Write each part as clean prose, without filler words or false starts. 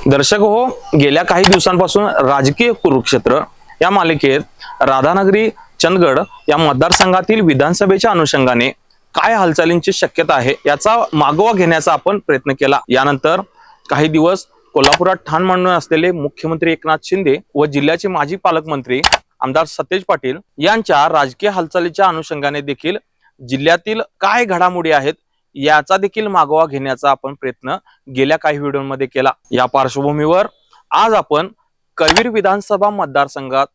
दर्शक हो, गेल्या काही दिवसांपासून राजकीय कुरुक्षेत्र या मालिकेत राधानगरी चंदगड या मतदारसंघातील विधानसभेच्या अनुषंगाने काय हालचालींची शक्यता आहे याचा मागोवा घेण्याचा आपण प्रयत्न केला। यानंतर काही दिवस कोल्हापुरात ठाण मांडून असलेले मुख्यमंत्री एकनाथ शिंदे व जिल्ह्याचे माजी पालकमंत्री आमदार सतेज पाटील यांच्या राजकीय हालचालीच्या अनुषंगाने देखील जिल्ह्यातील काय घडामोडी आहेत याचा देखील मागोवा घेण्याचा आपण प्रयत्न गेल्या काही व्हिडिओमध्ये केला। या पार्श्वभूमीवर आज आपण करवीर विधानसभा मतदारसंघात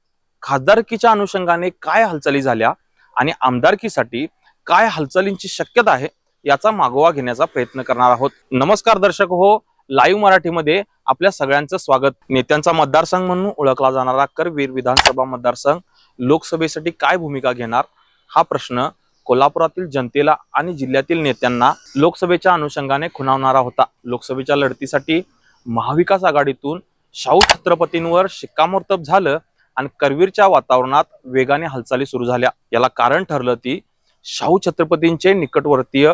खासदारकीच्या अनुषंगाने काय हालचाली झाल्या आणि आमदारकीसाठी काय हालचालींची शक्यता आहे याचा मागोवा घेण्याचा प्रयत्न करणार आहोत। नमस्कार दर्शक हो, लाईव्ह मराठीमध्ये आपल्या सगळ्यांचं स्वागत। नेत्यांचा मतदारसंघ म्हणून ओळखला जाणारा करवीर विधानसभा मतदारसंघ लोकसभेसाठी काय भूमिका घेणार हा प्रश्न कोल्हापुरातील जनतेला आणि जिल्ह्यातील नेत्यांना लोकसभेच्या अनुषंगाने खुणावणारा होता। लोकसभेच्या लढतीसाठी महाविकास आघाडीतून शाहू छत्रपतींवर शिक्कामोर्तब झालं आणि करवीरच्या वातावरणात वेगाने हालचाली सुरू झाल्या। याला कारण ठरलं ती शाहू छत्रपतींचे निकटवर्तीय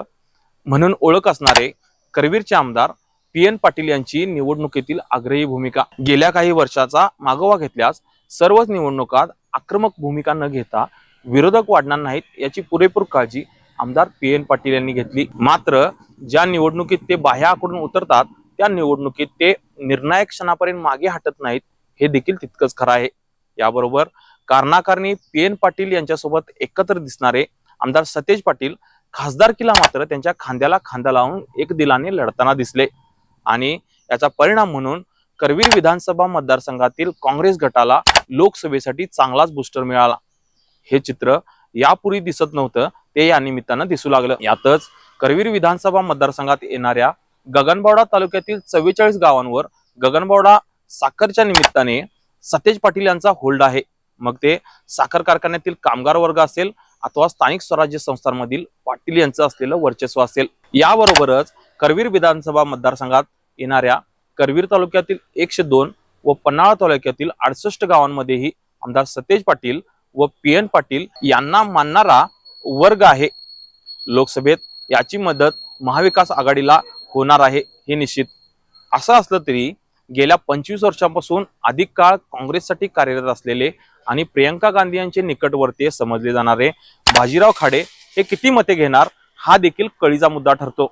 म्हणून ओळख असणारे करवीरचे आमदार PN पाटील यांची निवडणुकीतील आग्रही भूमिका। गेल्या काही वर्षाचा मागोवा घेतल्यास सर्वच निवडणुकात आक्रमक भूमिका न घेता विरोधक वाढणार नाहीत याची पुरेपूर काळजी आमदार PN पाटील यांनी घेतली। मात्र ज्या निवडणुकीत ते बाह्याकडून उतरतात त्या निवडणुकीत ते निर्णायक क्षणापर्यंत मागे हटत नाहीत हे देखील तितकंच खरं आहे। याबरोबर कारणाकारणी PN पाटील यांच्यासोबत एकत्र दिसणारे आमदार सतेज पाटील खासदारकीला मात्र त्यांच्या खांद्याला खांदा लावून एक दिलाने लढताना दिसले आणि याचा परिणाम म्हणून करवीर विधानसभा मतदारसंघातील काँग्रेस गटाला लोकसभेसाठी चांगलाच बूस्टर मिळाला। हे चित्र यापूर्वी दिसत नव्हतं ते या निमित्तानं दिसू लागलं। यातच करवीर विधानसभा मतदारसंघात येणाऱ्या गगनबावडा तालुक्यातील 44 गावांवर गगनबावडा साखरच्या निमित्ताने सतेज पाटील यांचा होल्ड आहे। मग ते साखर कारखान्यातील कामगार वर्ग असेल अथवा स्थानिक स्वराज्य संस्थांमधील पाटील यांचं असलेलं वर्चस्व असेल। याबरोबरच करवीर विधानसभा मतदारसंघात येणाऱ्या करवीर तालुक्यातील 102 व पन्हाळा तालुक्यातील 68 गावांमध्येही आमदार सतेज पाटील व PN पाटील यांना मानणारा वर्ग आहे। लोकसभेत याची मदत महाविकास आघाडीला होणार आहे हे निश्चित। असं असलं तरी गेल्या 25 वर्षांपासून अधिक काळ काँग्रेससाठी कार्यरत असलेले आणि प्रियंका गांधी यांचे निकटवर्तीय समजले जाणारे बाजीराव खाडे हे किती मते घेणार हा देखील कळीचा मुद्दा ठरतो।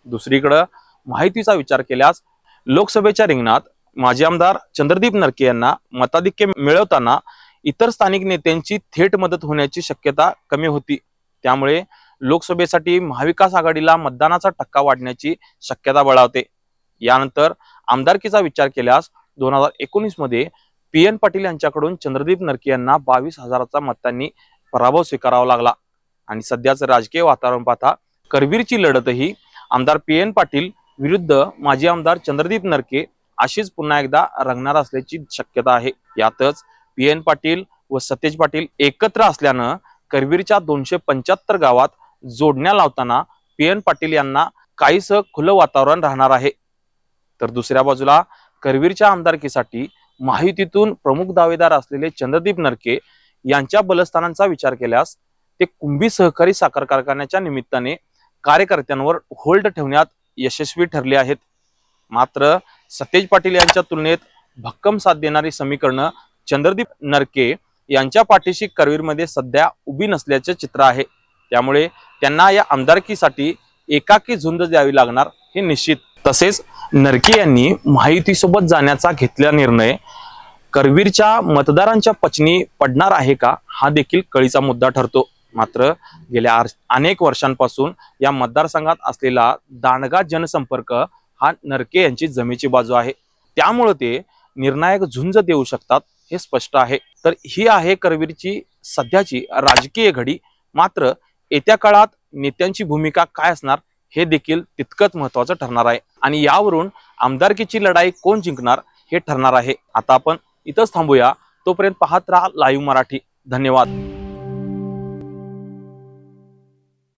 दुसरीकडे माहितीचा विचार केल्यास लोकसभेच्या रिंगणात माजी आमदार चंद्रदीप नरके यांना मताधिक्य मिळवताना इतर स्थानिक नेत्यांची थेट मदत होण्याची शक्यता कमी होती। त्यामुळे लोकसभेसाठी महाविकास आघाडीला मतदानाचा टक्का वाढण्याची शक्यता बळावते। यानंतर आमदारकीचा विचार केल्यास 2019 मध्ये PN पाटील यांच्याकडून चंद्रदीप नरके यांना 22,000चा मतांनी पराभव स्वीकारावा लागला आणि सध्याचं राजकीय वातावरण पाहता करवीरची लढतही आमदार PN पाटील विरुद्ध माजी आमदार चंद्रदीप नरके अशीच पुन्हा एकदा रंगणार असल्याची शक्यता आहे। यातच PN पाटील व सतेज पाटील एकत्र असल्यानं करवीरच्या 275 गावात जोडण्या लावताना PN पाटील यांना काहीसं खुलं वातावरण राहणार आहे। तर दुसऱ्या बाजूला करवीरच्या आमदारकीसाठी महायुतीतून प्रमुख दावेदार असलेले चंद्रदीप नरके यांच्या बलस्थानांचा विचार केल्यास ते कुंभी सहकारी साखर कारखान्याच्या निमित्ताने कार्यकर्त्यांवर होल्ड ठेवण्यात यशस्वी ठरले आहेत। मात्र सतेज पाटील यांच्या तुलनेत भक्कम साथ देणारी समीकरणं चंद्रदीप नरके यांच्या पाठीशी करवीरमध्ये सध्या उभी नसल्याचे चित्र आहे। त्यामुळे त्यांना या आमदारकीसाठी एकाकी झुंज द्यावी लागणार हे निश्चित। तसेच नरके यांनी महायुतीसोबत जाण्याचा घेतलेला निर्णय करवीरच्या मतदारांच्या पचनी पडणार आहे का हा देखील कळीचा मुद्दा ठरतो। मात्र गेल्या अनेक वर्षांपासून या मतदारसंघात असलेला दांडगा जनसंपर्क हा नरके यांची जमेची बाजू आहे। त्यामुळे ते निर्णायक झुंज देऊ शकतात हे स्पष्ट आहे। तर ही आहे करवीरची सध्याची राजकीय घडी। मात्र येत्या काळात नेत्यांची भूमिका काय असणार हे देखील तितकंच महत्त्वाचं ठरणार आहे आणि यावरून आमदारकीची लढाई कोण जिंकणार हे ठरणार आहे। आता आपण इथंच थांबूया, तोपर्यंत पाहत राहा लाईव्ह मराठी। धन्यवाद।